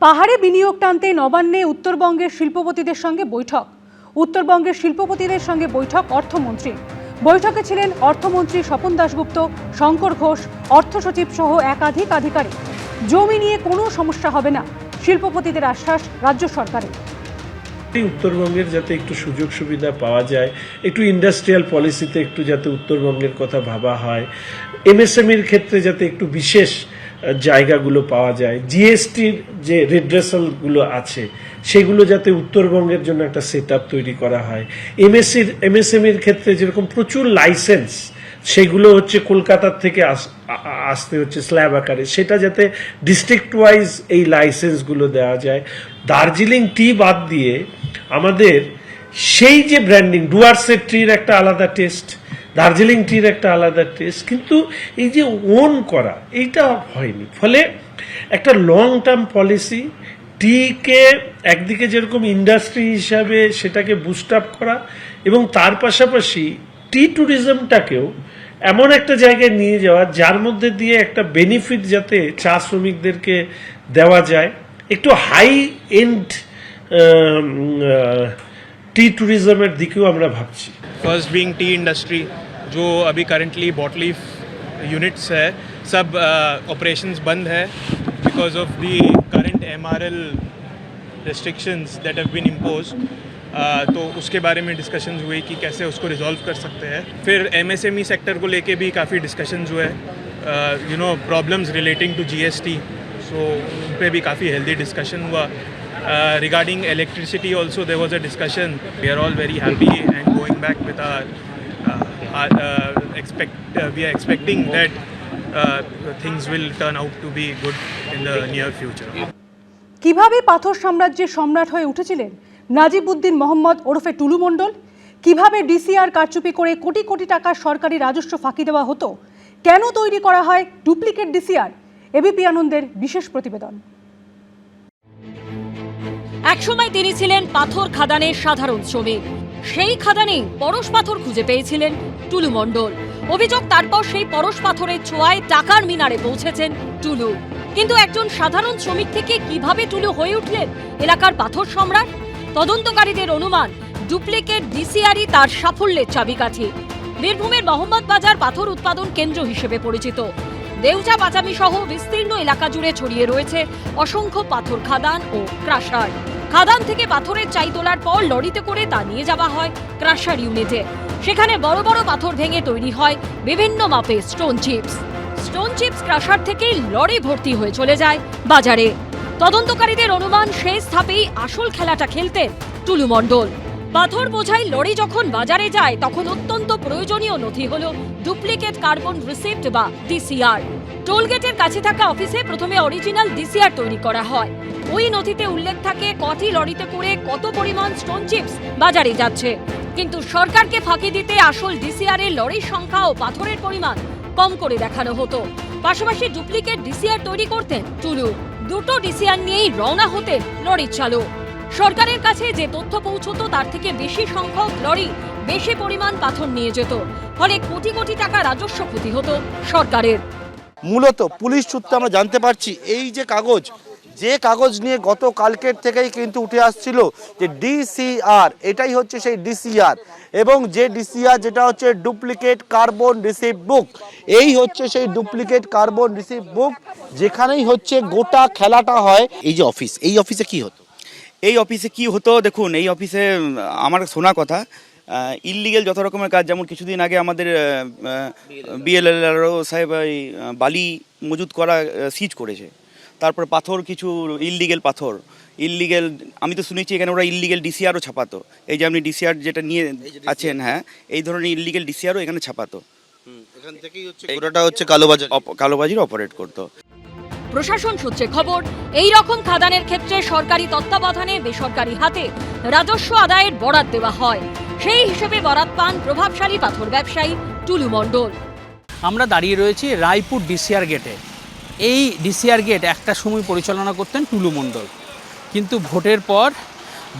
পাহাড়ে বিনিয়োগ টানতে নবান্নে উত্তরবঙ্গের শিল্পপতিদের সঙ্গে বৈঠক। উত্তরবঙ্গের শিল্পপতিদের সঙ্গে বৈঠক অর্থমন্ত্রী। বৈঠকে ছিলেন অর্থমন্ত্রী স্বপন দাশগুপ্ত, শঙ্কর ঘোষ, অর্থ সচিব সহ একাধিক আধিকারিক। জমি নিয়ে কোনো সমস্যা হবে না, শিল্পপতিদের আশ্বাস রাজ্য সরকারের। উত্তরবঙ্গের যাতে একটু সুযোগ সুবিধা পাওয়া যায়, একটু ইন্ডাস্ট্রিয়াল পলিসিতে একটু যাতে উত্তরবঙ্গের কথা ভাবা হয়, এমএসএমইর ক্ষেত্রে যাতে একটু বিশেষ জায়গাগুলো পাওয়া যায়, জিএসটির যে রিড্রেসালগুলো আছে সেগুলো যাতে উত্তরবঙ্গের জন্য একটা সেট আপ তৈরি করা হয়। এমএসএমইর ক্ষেত্রে যেরকম প্রচুর লাইসেন্স সেগুলো হচ্ছে কলকাতার থেকে আসতে হচ্ছে স্ল্যাব আকারে, সেটা যাতে ডিস্ট্রিক্ট ওয়াইজ এই লাইসেন্সগুলো দেওয়া যায়। দার্জিলিং টি বাদ দিয়ে আমাদের সেই যে ব্র্যান্ডিং, ডুয়ার্সের ট্রির একটা আলাদা টেস্ট, দার্জিলিং টির একটা আলাদা টেস্ট, কিন্তু এই যে ওন করা এইটা হয়নি। ফলে একটা লং টার্ম পলিসি, টিকে একদিকে যেরকম ইন্ডাস্ট্রি হিসাবে সেটাকে বুস্ট আপ করা এবং তার পাশাপাশি টি ট্যুরিজমটাকেও এমন একটা জায়গায় নিয়ে যাওয়া যার মধ্যে দিয়ে একটা বেনিফিট যাতে চা শ্রমিকদেরকে দেওয়া যায়, একটু হাই এন্ড टी टूरिज्म दिखेও আমরা ভাবছি। फर्स्ट बीइंग टी इंडस्ट्री, जो अभी करंटली बॉटलीफ यूनिट्स है, सब ऑपरेशंस बंद है because of the current MRL restrictions that have been imposed. तो उसके बारे में डिस्कशंस हुए कि कैसे उसको रिजॉल्व कर सकते हैं। फिर एमएसएमई सेक्टर को लेके भी काफ़ी डिस्कशंस हुए, प्रॉब्लम्स रिलेटिंग टू जीएसटी, सो उन पर भी काफ़ी हेल्दी डिस्कशन हुआ। Regarding electricity also there was a discussion. We are all very happy and going back with we are expecting that things will turn out to be good in the near future. কিভাবে পাথর সাম্রাজ্যের সম্রাট হয়ে উঠেছিলেন নাজিবউদ্দিন মোহাম্মদ ওরফে টুলু মণ্ডল? কিভাবে DCR কারচুপি করে কোটি কোটি টাকার সরকারি রাজস্ব ফাঁকি দেওয়া হতো? কেন তৈরি করা হয় ডুপ্লিকেট ডিসিআর? এবিপি আনন্দের বিশেষ প্রতিবেদন। একসময় তিনি ছিলেন পাথর খাদানের সাধারণ শ্রমিক। সেই খাদানেই পরশ পাথর খুঁজে পেয়েছিলেন টুলু মণ্ডল। অভিযোগ, তারপর সেই পরশ পাথরের ছোঁয়ায় টাকার মিনারে পৌঁছেছেন টুলু। কিন্তু একজন সাধারণ শ্রমিক থেকে কিভাবে টুলু হয়ে উঠলেন এলাকার পাথর সম্রাট? তদন্তকারীদের অনুমান, ডুপ্লিকেট ডিসিআরই তার সাফল্যের চাবিকাঠি। বীরভূমের মোহাম্মদ বাজার পাথর উৎপাদন কেন্দ্র হিসেবে পরিচিত। দেউচা পাচামি সহ বিস্তীর্ণ এলাকা জুড়ে ছড়িয়ে রয়েছে অসংখ্য পাথর খাদান ও ক্রাশার। খাদান থেকে পাথরের চাই তোলার পর লরিতে করে তা নিয়ে যাওয়া হয় ক্রাশার ইউনিটে। সেখানে বড় বড় পাথর ভেঙে তৈরি হয় বিভিন্ন মাপে stone chips. Stone chips crusher থেকে লরি ভর্তি হয়ে চলে যায় বাজারে। তদন্তকারীদের অনুমান, শেষ ধাপেই আসল খেলাটা খেলতেন টুলু মণ্ডল। পাথর বোঝাই লরি যখন বাজারে যায় তখন অত্যন্ত প্রয়োজনীয় নথি হলো ডুপ্লিকেট কার্বন রিসিপ্ট বা ডিসিআর। টোলগেটের কাছে থাকা অফিসে প্রথমে অরিজিনাল ডিসিআর তৈরি করা হয়। ওই নথিতে উল্লেখ থাকে কটি লরিতে করে কত পরিমাণ স্টোন চিপস বাজারে যাচ্ছে। কিন্তু সরকারকে ফাঁকি দিতে আসল ডিসিআর এর লরির সংখ্যা ও পাথরের পরিমাণ কম করে দেখানো হতো। পাশাপাশি ডুপ্লিকেট ডিসিআর তৈরি করতেন টুলু। দুটো ডিসিআর নিয়েই রওনা হতেন লরির চালক। সরকারের কাছে যে তথ্য পৌঁছতো তার থেকে বেশি সংখ্যক লরি বেশি পরিমাণ পাথর নিয়ে যেত। ফলে কোটি কোটি টাকা রাজস্ব ক্ষতি হতো সরকারের। মূলত পুলিশ সূত্রে আমরা জানতে পারছি, এই যে কাগজ নিয়ে গত কালকের থেকেই কিন্তু উঠে আসছিল যে ডিসিআর, এটাই হচ্ছে সেই ডিসিআর, এবং যে ডিসিআর যেটা হচ্ছে ডুপ্লিকেট কার্বন রিসিপ্ট বুক। এই হচ্ছে সেই ডুপ্লিকেট কার্বন রিসিপ্ট বুক, যেখানেই হচ্ছে গোটা খেলাটা হয়। এই যে অফিস, এই অফিসে কি হতো? এই অফিসে কি হতো দেখুন, এই অফিসে আমার শোনা কথা ইললিগেল যত রকমের কাজ, যেমন কিছুদিন আগে আমাদের বিএলএলআরও সাহেব বালি মজুত করা সিজ করেছে। তারপর পাথর, কিছু ইললিগেল পাথর, ইললিগেল, আমি তো শুনেছি এখানে ওরা ইললিগেল ডিসিআরও ছাপাতো। এই যে আপনি ডিসিআর যেটা নিয়ে আছেন, হ্যাঁ, এই ধরনের ইললিগেল ডিসিআরও এখানে ছাপাতো। এখান থেকেই হচ্ছে ওটা হচ্ছে কালোবাজির অপারেট করতো। প্রশাসন সূত্রে খবর, এই রকম খাদানের ক্ষেত্রে সরকারি তত্ত্বাবধানে বেসরকারি হাতে রাজস্ব আদায়ের বরাত দেওয়া হয়। সেই হিসেবে বরাত পান প্রভাবশালী পাথর ব্যবসায়ী টুলু মণ্ডল। আমরা দাঁড়িয়ে রয়েছি রায়পুর ডিসিআর গেটে। এই ডিসিআর গেট একটা সময় পরিচালনা করতেন টুলু মণ্ডল, কিন্তু ভোটের পর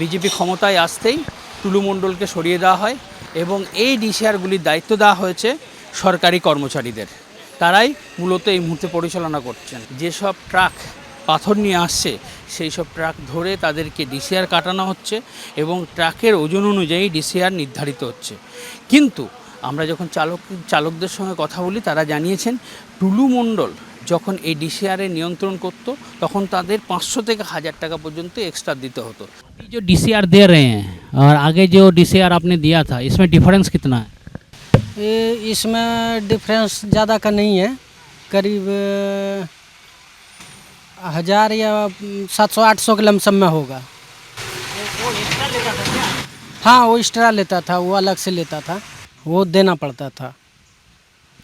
বিজেপি ক্ষমতায় আসতেই টুলু মণ্ডলকে সরিয়ে দেওয়া হয় এবং এই ডিসিআরগুলির দায়িত্ব দেওয়া হয়েছে সরকারি কর্মচারীদের। তারাই মূলত এই মুহূর্তে পরিচালনা করছেন। যেসব ট্রাক পাথর নিয়ে আসছে সেই সব ট্রাক ধরে তাদেরকে ডিসিআর কাটানো হচ্ছে এবং ট্রাকের ওজন অনুযায়ী ডিসিআর নির্ধারিত হচ্ছে। কিন্তু আমরা যখন চালকদের সঙ্গে কথা বলি তারা জানিয়েছেন টুলু মণ্ডল যখন এই ডিসিআরে নিয়ন্ত্রণ করত তখন তাদের 500 থেকে 1000 টাকা পর্যন্ত এক্সট্রা দিতে হতো। जो डीसीआर दे रहे हैं और आगे जो डीसीआर आपने दिया था इसमें डिफरेंस कितना है? इसमें डिफरेंस ज़्यादा का नहीं है, करीब 1000 या 700-800 के लमसम में होगा। हाँ, वो एक्स्ट्रा लेता था, वो अलग से लेता था, वो देना पड़ता था,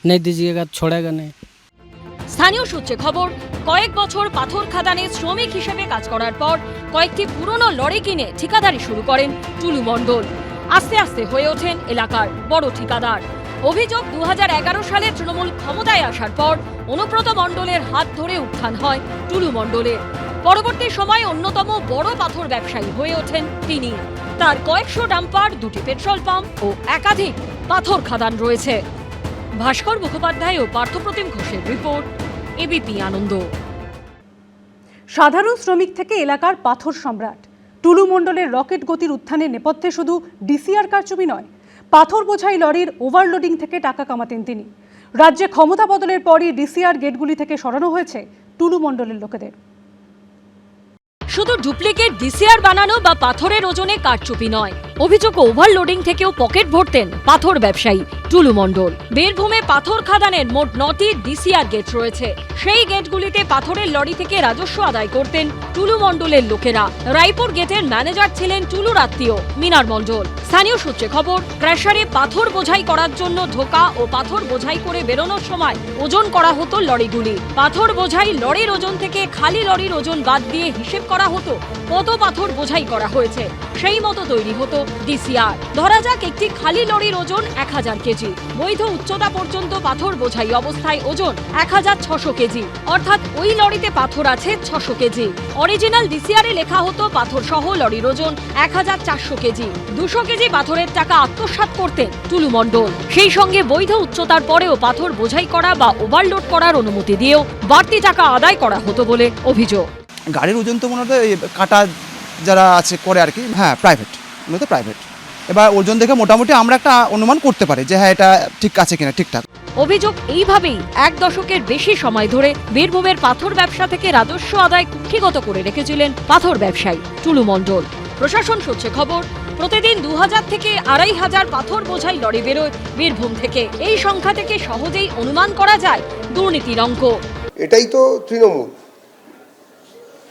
नहीं दीजिएगा छोड़ेगा नहीं। স্থানীয় সূত্রে খবর, কয়েক বছর পাথর খাদানে শ্রমিক হিসেবে কাজ করার পর কয়েকটি পুরনো লরি কিনে ঠিকাদারি শুরু করেন টুলু মণ্ডল। আস্তে আস্তে হয়ে ওঠেন এলাকার বড় ঠিকাদার। অভিযোগ 2011 সালে তৃণমূল ক্ষমতায় আসার পর অনুব্রত মণ্ডলের হাত ধরে উত্থান হয় টুলু মণ্ডলের। পরবর্তী সময়ে অন্যতম বড় পাথর ব্যবসায়ী হয়ে ওঠেন তিনি। তার কয়েকশো ডাম্পার, 2টি পেট্রোল পাম্প ও একাধিক পাথর খাদান রয়েছে। ভাস্কর মুখোপাধ্যায় ও পার্থপ্রতিম ঘোষের রিপোর্ট, এবিপি আনন্দ। সাধারণ শ্রমিক থেকে এলাকার পাথর সম্রাট টুলু মণ্ডলের রকেট গতির উত্থানের নেপথ্যে শুধু ডিসিআর কারচুপি নয়, পাথর বোঝাই লরির ওভারলোডিং থেকে টাকা কামাতেন তিনি। রাজ্যে ক্ষমতা বদলের পরই ডিসিআর গেটগুলি থেকে সরানো হয়েছে টুলু মণ্ডলের লোকেদের। শুধু ডুপ্লিকেট ডিসিআর বানানো বা পাথরের ওজনে কারচুপি নয়, অভিযোগ ওভারলোডিং থেকেও পকেট ভরতেন পাথর ব্যবসায়ী টুলু মণ্ডল। বীরভূমে পাথর খাদানের মোট 9টি ডিসিআর গেট রয়েছে। সেই গেটগুলিতে পাথরের লরি থেকে রাজস্ব আদায় করতেন টুলু মণ্ডলের লোকেরা। রায়পুর গেটের ম্যানেজার ছিলেন টুলুর আত্মীয় মিনার মণ্ডল। স্থানীয় সূত্রে খবর, ক্র্যাশারে পাথর বোঝাই করার জন্য ঢোকা ও পাথর বোঝাই করে বেরোনোর সময় ওজন করা হতো লরিগুলি। পাথর বোঝাই লরির ওজন থেকে খালি লরির ওজন বাদ দিয়ে হিসেব করা হতো কত পাথর বোঝাই করা হয়েছে, সেই মতো তৈরি হতো ডিসিআর। ধরা যাক একটি খালি লরির ওজন 1000 কেজি, বৈধ উচ্চতা পর্যন্ত পাথর বোঝাই অবস্থায় ওজন 1600 কেজি, অর্থাৎ ওই লরিতে পাথর আছে 600 কেজি। অরিজিনাল ডিসিআরে লেখা হতো পাথর সহ লরির ওজন 1400 কেজি। 200 কেজি পাথরের টাকা আত্মসাৎ করতেন টুলু মণ্ডল। সেই সঙ্গে বৈধ উচ্চতার পরেও পাথর বোঝাই করা বা ওভারলোড করার অনুমতি দিয়েও বাড়তি টাকা আদায় করা হতো বলে অভিযোগ। গাড়ির ওজন তো মনে হয় কাটা যারা আছে করে আর কি, হ্যাঁ প্রাইভেট, মূলত প্রাইভেট। এবার ওজন দেখে মোটামুটি আমরা একটা অনুমান করতে পারি যে হ্যাঁ এটা ঠিক আছে কিনা, ঠিকঠাক। অভিযোগ এইভাবেই 1 দশকের বেশি সময় ধরে বীরভূমের পাথর ব্যবসা থেকে রাজস্ব আদায় কুক্ষিগত করে রেখেছিলেন পাথর ব্যবসায়ী টুলু মণ্ডল। প্রশাসন সূত্রে খবর, প্রতিদিন 2000 থেকে 2500 পাথর বোঝাই লরি বেরোয় বীরভূম থেকে। এই সংখ্যা থেকে সহজেই অনুমান করা যায় দুর্নীতির অঙ্ক। এটাই তো তৃণমূল।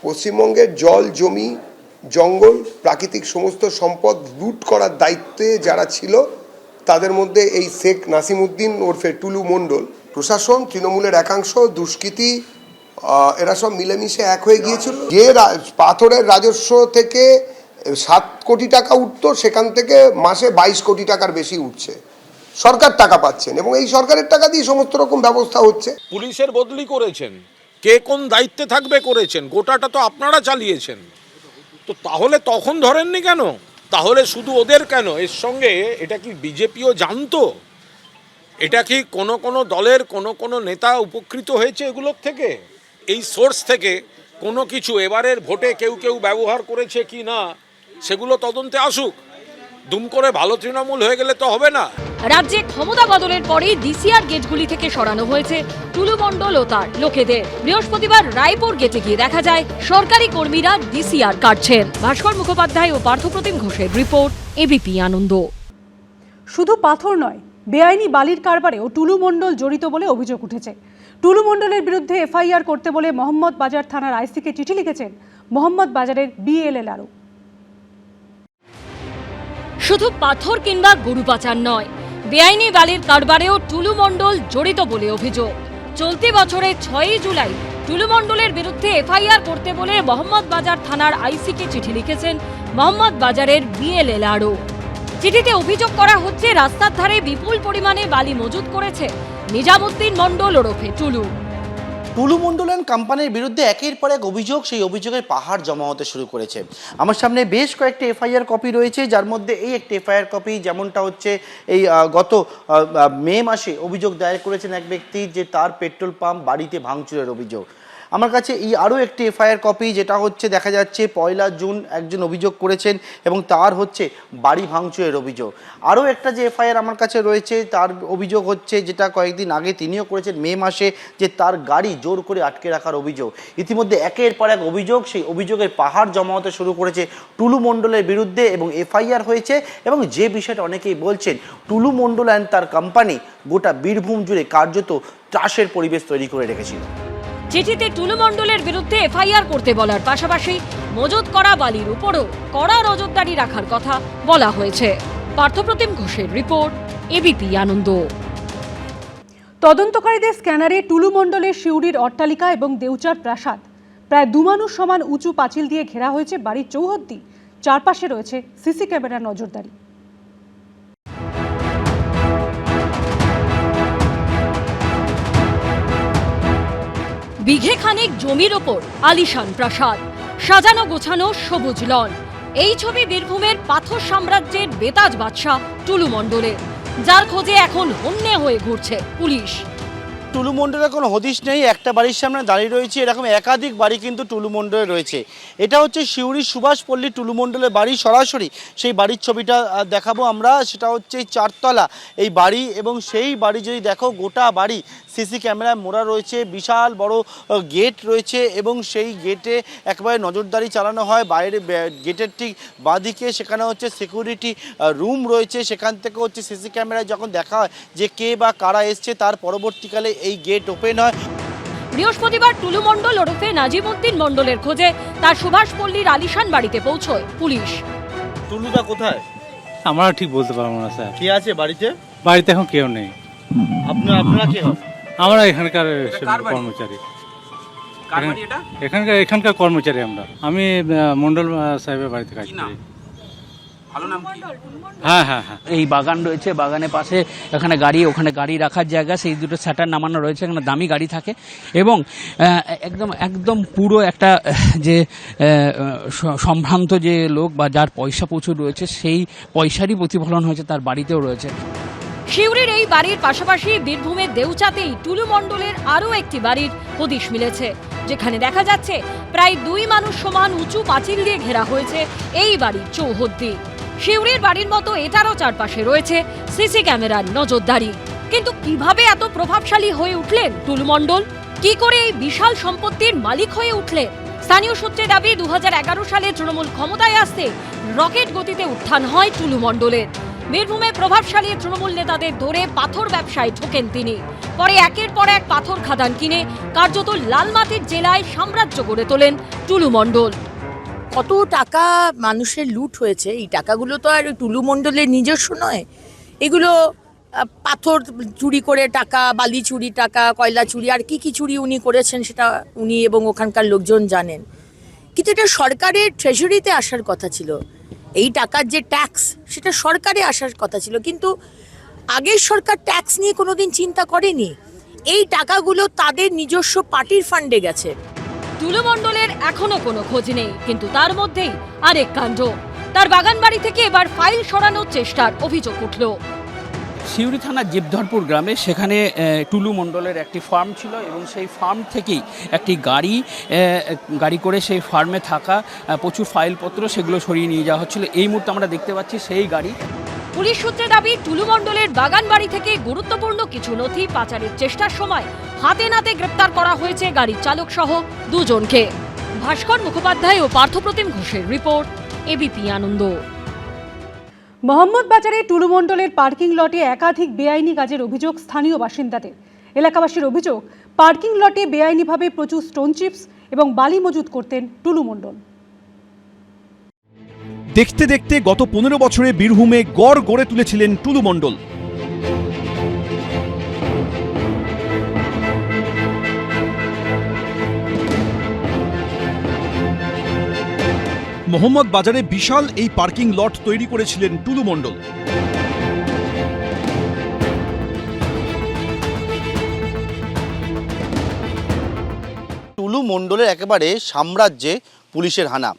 পশ্চিমবঙ্গের জল, জমি, জঙ্গল, প্রাকৃতিক সমস্ত সম্পদ লুট করার দায়িত্বে যারা ছিল তাদের মধ্যে এই শেখ নাসিমউদ্দিন ওরফে টুলু মণ্ডল, প্রশাসন, তৃণমূলের একাংশ, দুষ্কৃতী, এরা সব মিলেমিশে এক হয়ে গিয়েছিল। যে পাথরের রাজস্ব থেকে 7 কোটি টাকা উঠতো, সেখান থেকে মাসে 22 কোটি টাকার বেশি উঠছে। সরকার টাকা পাচ্ছেন এবং এই সরকারের টাকা দিয়ে সমস্ত রকম ব্যবস্থা হচ্ছে। পুলিশের বদলি করেছেন, কে কোন দায়িত্বে থাকবে করেছেন, গোটাটা তো আপনারা চালিয়েছেন। তো তাহলে তখন ধরেননি কেন? তাহলে শুধু ওদের কেন, এর সঙ্গে এটা কি বিজেপিও জানতো? এটা কি কোনো দলের কোনো নেতা উপকৃত হয়েছে এগুলোর থেকে? এই সোর্স থেকে কোনো কিছু এবারের ভোটে কেউ ব্যবহার করেছে কি না সেগুলো তদন্তে আসুক। দুম করে ভালো তৃণমূল হয়ে গেলে তো হবে না। রাজ্যে ক্ষমতা বদলের পরেই ডিসিআর গেটগুলি থেকে সরানো হয়েছে টুলু মণ্ডল ও তার লোকেদের। বৃহস্পতিবার রায়পুর গেটে গিয়ে দেখা যায় সরকারি কর্মীরা ডিসিআর কাটছেন। ভাস্কর মুখোপাধ্যায় ও পার্থপ্রতিম ঘোষের রিপোর্ট, এবিপি আনন্দ। শুধু পাথর নয়, বেআইনি বালির কারবারেও টুলু মণ্ডল জড়িত বলে অভিযোগ উঠেছে। টুলু মণ্ডলের বিরুদ্ধে এফআইআর করতে বলে মোহাম্মদ বাজার থানার আইসিকে চিঠি লিখেছেন মোহাম্মদ বাজারের বিএলএলআরও। শুধু পাথর কিংবা গরু পাচার নয়, বেআইনি বালির কারবারেও টুলু মণ্ডল জড়িত বলে অভিযোগ। চলতি বছরের 6 জুলাই টুলু মণ্ডলের বিরুদ্ধে এফআইআর করতে বলে মোহাম্মদ বাজার থানার আইসিকে চিঠি লিখেছেন মোহাম্মদ বাজারের বিএলএলআরও। চিঠিতে অভিযোগ করা হচ্ছে রাস্তার ধারে বিপুল পরিমাণে বালি মজুত করেছে নিজামুদ্দিন মণ্ডল ওরফে টুলু। টুলু মণ্ডল অ্যান্ড কোম্পানির বিরুদ্ধে একের পর এক অভিযোগ, সেই অভিযোগের পাহাড় জমা হতে শুরু করেছে। আমার সামনে বেশ কয়েকটি এফআইআর কপি রয়েছে, যার মধ্যে এই একটি এফআইআর কপি, যেমনটা হচ্ছে এই গত মে মাসে অভিযোগ দায়ের করেছেন এক ব্যক্তি যে তার পেট্রোল পাম্প বাড়িতে ভাঙচুরের অভিযোগ। আমার কাছে এই আরও একটি এফআইআর কপি, যেটা হচ্ছে দেখা যাচ্ছে 1 জুন একজন অভিযোগ করেছেন এবং তার হচ্ছে বাড়ি ভাঙচুরের অভিযোগ। আরও একটা যে এফআইআর আমার কাছে রয়েছে, তার অভিযোগ হচ্ছে, যেটা কয়েকদিন আগে তিনিও করেছেন মে মাসে, যে তার গাড়ি জোর করে আটকে রাখার অভিযোগ। ইতিমধ্যে একের পর এক অভিযোগ, সেই অভিযোগের পাহাড় জমা হতে শুরু করেছে টুলু মণ্ডলের বিরুদ্ধে এবং এফআইআর হয়েছে। এবং যে বিষয়টা অনেকেই বলছেন, টুলু মণ্ডল অ্যান্ড তার কোম্পানি গোটা বীরভূম জুড়ে কার্যত ত্রাসের পরিবেশ তৈরি করে রেখেছিল। চিঠিতে টুলু মণ্ডলের বিরুদ্ধে এফআইআর করতে বলার পাশাপাশি মজুত করা বালির উপরও কড়া নজরদারি রাখার কথা বলা হয়েছে। পার্থপ্রতিম ঘোষের রিপোর্ট, এবিপি আনন্দ। তদন্তকারীদের স্ক্যানারে টুলু মণ্ডলের সিউড়ির অট্টালিকা এবং দেউচার প্রাসাদ, প্রায় 2 মানুষ সমান উঁচু পাঁচিল দিয়ে ঘেরা হয়েছে বাড়ির চৌহদ্দি। চারপাশে রয়েছে সিসি ক্যামেরার নজরদারি। বিঘে খানেক জমির ওপর আলিশান প্রাসাদ, সাজানো গোছানো সবুজ লন। এই ছবি বীরভূমের পাথর সাম্রাজ্যের বেতাজ বাদশা টুলু মণ্ডলের, যার খোঁজে এখন হন্যে হয়ে ঘুরছে পুলিশ। টুলু মণ্ডলের কোনো হদিশ নেই। একটা বাড়ির সামনে দাঁড়িয়ে রয়েছে, এরকম একাধিক বাড়ি কিন্তু টুলু মণ্ডলের রয়েছে। এটা হচ্ছে সিউড়ির সুভাষপল্লী টুলু মণ্ডলের বাড়ি। সরাসরি সেই বাড়ির ছবিটা দেখাবো আমরা। সেটা হচ্ছে 4 তলা এই বাড়ি, এবং সেই বাড়ি যদি দেখো, গোটা বাড়ি সিসি ক্যামেরায় মোড়া রয়েছে, বিশাল বড় গেট রয়েছে এবং সেই গেটে একেবারে নজরদারি চালানো হয়। বাইরে গেটের ঠিক বাঁদিকে সেখানে হচ্ছে সিকিউরিটি রুম রয়েছে, সেখান থেকে হচ্ছে সিসি ক্যামেরায় যখন দেখা হয় যে কে বা কারা এসছে, তার পরবর্তীকালে এই গেট ওপেন হয়। বৃহস্পতিবার টুলু মণ্ডল ওরফে নাজিমউদ্দিন মণ্ডলের খোঁজে তার সুভাষপল্লীর আলিশান বাড়িতে পৌঁছয় পুলিশ। টুলুদা কোথায়? আমরা ঠিক বলতে পারবো না স্যার। কে আছে বাড়িতে? বাড়িতে এখন কেউ নেই। আপনারা কে হন? আমরা এখানকার কর্মচারী। এখানকার কর্মচারী আমরা। আমি মণ্ডল সাহেবের বাড়িতে কাজ করি। হ্যাঁ হ্যাঁ হ্যাঁ। এই বাগান রয়েছে, বাগানের পাশে এখানে গাড়ি, ওখানে গাড়ি রাখার জায়গা, সেই দুটো শাটার নামানো রয়েছে, এখানে দামি গাড়ি থাকে এবং একদম একদম পুরো একটা যে সম্ভ্রান্ত যে লোক বা যার পয়সা প্রচুর রয়েছে, সেই পয়সারই প্রতিফলন হয়েছে তার বাড়িতেও রয়েছে। সিউড়ির এই বাড়ির পাশাপাশি বীরভূমের দেউচাতেই টুলু মণ্ডলের আরও একটি বাড়ির হদিশ মিলেছে, যেখানে দেখা যাচ্ছে প্রায় 2 মানুষ সমান উঁচু পাঁচিল দিয়ে ঘেরা হয়েছে এই বাড়ির চৌহদ্দি। সিউড়ির বাড়ির মতো এটারও চারপাশে রয়েছে সিসি ক্যামেরার নজরদারি। কিন্তু কিভাবে এত প্রভাবশালী হয়ে উঠলেন টুলু মণ্ডল? কি করে এই বিশাল সম্পত্তির মালিক হয়ে উঠলেন? স্থানীয় সূত্রে দাবি 2011 সালে তৃণমূল ক্ষমতায় আসতে রকেট গতিতে উত্থান হয় টুলু মণ্ডলের। বীরভূমে প্রভাবশালী তৃণমূল নেতাদের ধরে পাথর ব্যবসায় ঢোকেন তিনি। পরে একের পর এক পাথর খাদান কিনে কার্যত লালমাটির জেলায় সাম্রাজ্য গড়ে তোলেন টুলু মণ্ডল। কত টাকা মানুষের লুট হয়েছে, এই টাকাগুলো তো আর টুলু মণ্ডলের নিজস্ব নয়। এগুলো পাথর চুরি করে টাকা, বালি চুরি টাকা, কয়লা চুরি, আর কি কি চুরি উনি করেছেন সেটা উনি এবং ওখানকার লোকজন জানেন। কিন্তু এটা সরকারের ট্রেজারিতে আসার কথা ছিল। এই টাকার যে ট্যাক্স, সেটা সরকারে আসার কথা ছিল, কিন্তু আগের সরকার ট্যাক্স নিয়ে কোনোদিন চিন্তা করেনি। এই টাকাগুলো তাদের নিজস্ব পার্টির ফান্ডে গেছে। টুলু মণ্ডলের এখনো কোনো খোঁজ নেই, কিন্তু তার মধ্যেই আরেক কাণ্ড। তার বাগান বাড়ি থেকে এবার ফাইল সরানোর চেষ্টার অভিযোগ উঠল। সিউড়ি থানার জীবধরপুর গ্রামে, সেখানে টুলু মণ্ডলের একটি ফার্ম ছিল এবং সেই ফার্ম থেকেই একটি গাড়ি করে সেই ফার্মে থাকা প্রচুর ফাইলপত্র সেগুলো সরিয়ে নিয়ে যাওয়া হচ্ছিল। এই মুহূর্তে আমরা দেখতে পাচ্ছি সেই গাড়ি। পুলিশ সূত্রে দাবি, টুলু মণ্ডলের বাগান বাড়ি থেকে গুরুত্বপূর্ণ কিছু নথি পাচারের চেষ্টার সময় হাতে নাতে গ্রেপ্তার করা হয়েছে গাড়ির চালক সহ 2 জনকে। ভাস্কর মুখোপাধ্যায় ও পার্থপ্রতিম ঘোষের রিপোর্ট, এবিপি আনন্দ। মোহাম্মদবাজারে টুলু মণ্ডলের পার্কিং লটে একাধিক বেআইনি কাজের অভিযোগ স্থানীয় বাসিন্দাদের। এলাকাবাসীর অভিযোগ, পার্কিং লটে বেআইনিভাবে প্রচুর স্টোন চিপস এবং বালি মজুত করতেন টুলু মণ্ডল। দেখতে দেখতে গত 15 বছরে বীরভূমে গড় গড়ে তুলেছিলেন টুলু মণ্ডল। মোহাম্মদবাজারে বিশাল এই পার্কিং লট তৈরি করেছিলেন টুলু মণ্ডল। টুলু মণ্ডলের একেবারে সাম্রাজ্যে পুলিশের হানা।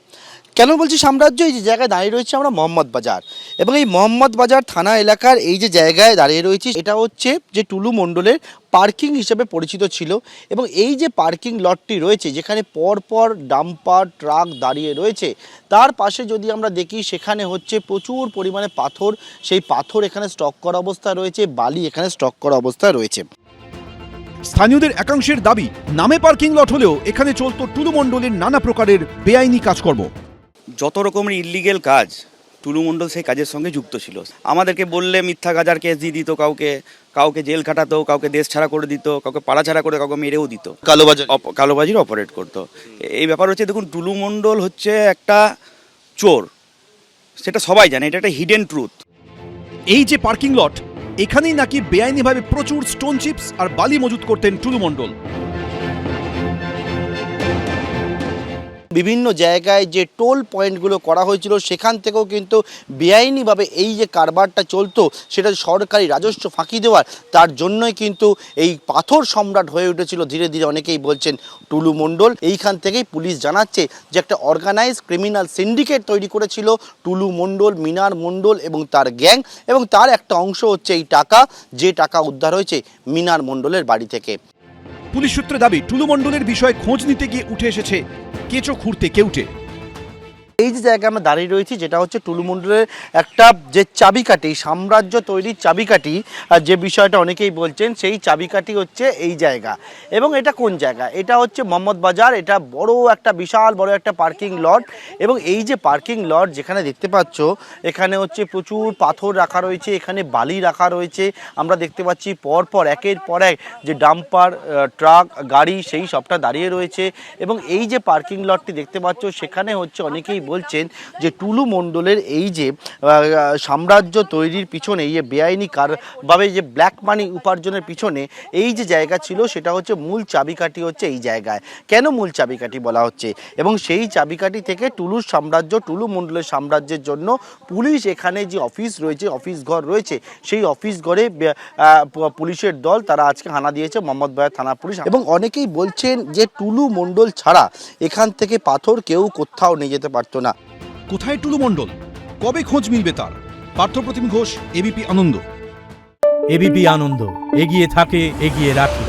কেন বলছি সাম্রাজ্য, এই যে জায়গায় দাঁড়িয়ে রয়েছে আমরা মোহাম্মদ বাজার, এবং এই মোহাম্মদ বাজার থানা এলাকার এই যে জায়গায় দাঁড়িয়ে রয়েছে এটা হচ্ছে যে টুলু মণ্ডলের পার্কিং হিসেবে পরিচিত ছিল। এবং এই যে পার্কিং লটটি রয়েছে যেখানে পরপর ডাম্পার ট্রাক দাঁড়িয়ে রয়েছে, তার পাশে যদি আমরা দেখি সেখানে হচ্ছে প্রচুর পরিমাণে পাথর, সেই পাথর এখানে স্টক করা অবস্থা রয়েছে, বালি এখানে স্টক করা অবস্থা রয়েছে। স্থানীয়দের একাংশের দাবি, নামে পার্কিং লট হলেও এখানে চলতো টুলু মণ্ডলের নানা প্রকারের বেআইনি কাজকর্ম। যত রকমের ইল্লিগেল কাজ টুলু মণ্ডল সেই কাজের সঙ্গে যুক্ত ছিল। আমাদেরকে বললে মিথ্যা গাজার কেস দিয়ে দিত, কাউকে জেল খাটাতো, কাউকে দেশ ছাড়া করে দিত, কাউকে পাড়া ছাড়া করে কাউকে মেরেও দিত, কালোবাজির অপারেট করতো। এই ব্যাপার হচ্ছে, দেখুন টুলু মণ্ডল হচ্ছে একটা চোর, সেটা সবাই জানে, এটা একটা হিডেন ট্রুথ। এই যে পার্কিং লট, এখানেই নাকি বেআইনিভাবে প্রচুর স্টোন চিপস আর বালি মজুত করতেন টুলু মণ্ডল। বিভিন্ন জায়গায় যে টোল পয়েন্টগুলো করা হয়েছিল সেখান থেকেও কিন্তু বেআইনিভাবে এই যে কারবারটা চলতো, সেটা সরকারি রাজস্ব ফাঁকি দেওয়ার, তার জন্যই কিন্তু এই পাথর সম্রাট হয়ে উঠেছিল ধীরে ধীরে, অনেকেই বলছেন টুলু মণ্ডল। এইখান থেকেই পুলিশ জানাচ্ছে যে একটা অর্গানাইজ ক্রিমিনাল সিন্ডিকেট তৈরি করেছিল টুলু মণ্ডল, মিনার মণ্ডল এবং তার গ্যাং, এবং তার একটা অংশ হচ্ছে এই টাকা, যে টাকা উদ্ধার হয়েছে মিনার মণ্ডলের বাড়ি থেকে। পুলিশ সূত্রে দাবি, টুলু মণ্ডলের বিষয়ে খোঁজ নিতে গিয়ে উঠে এসেছে কেঁচো খুঁড়তে কেউটে। এই যে জায়গায় আমরা দাঁড়িয়ে রয়েছি যেটা হচ্ছে টুলু মণ্ডলের একটা যে চাবিকাঠি, সাম্রাজ্য তৈরির চাবিকাঠি, যে বিষয়টা অনেকেই বলছেন, সেই চাবিকাঠি হচ্ছে এই জায়গা। এবং এটা কোন জায়গা? এটা হচ্ছে মোহাম্মদ বাজার। এটা বড় একটা বিশাল বড় একটা পার্কিং লট, এবং এই যে পার্কিং লট যেখানে দেখতে পাচ্ছ, এখানে হচ্ছে প্রচুর পাথর রাখা রয়েছে, এখানে বালি রাখা রয়েছে। আমরা দেখতে পাচ্ছি পরপর একের পর এক যে ডাম্পার, ট্রাক, গাড়ি সেই সবটা দাঁড়িয়ে রয়েছে। এবং এই যে পার্কিং লটটি দেখতে পাচ্ছ, সেখানে হচ্ছে অনেকেই বলছেন যে টুলু মণ্ডলের এই যে সাম্রাজ্য তৈরির পিছনে, এই বেআইনি কারভাবে যে ব্ল্যাক মানি উপার্জনের পিছনে এই যে জায়গা ছিল, সেটা হচ্ছে মূল চাবিকাঠি হচ্ছে এই জায়গায়। কেন মূল চাবিকাঠি বলা হচ্ছে? এবং সেই চাবিকাঠি থেকে টুলুর সাম্রাজ্য, টুলু মণ্ডলের সাম্রাজ্যের জন্য পুলিশ এখানে যে অফিস রয়েছে, অফিস ঘর রয়েছে, সেই অফিস ঘরে পুলিশের দল তারা আজকে হানা দিয়েছে, মোহাম্মদ বাজার থানা পুলিশ। এবং অনেকেই বলছেন যে টুলু মণ্ডল ছাড়া এখান থেকে পাথর কেউ কোথাও নিয়ে যেতে পারতো না। কোথায় টুলু মণ্ডল? কবে খোঁজ মিলবে তার? পার্থপ্রতিম ঘোষ, এবিপি আনন্দ। এবিপি আনন্দ, এগিয়ে থাকে, এগিয়ে রাখে।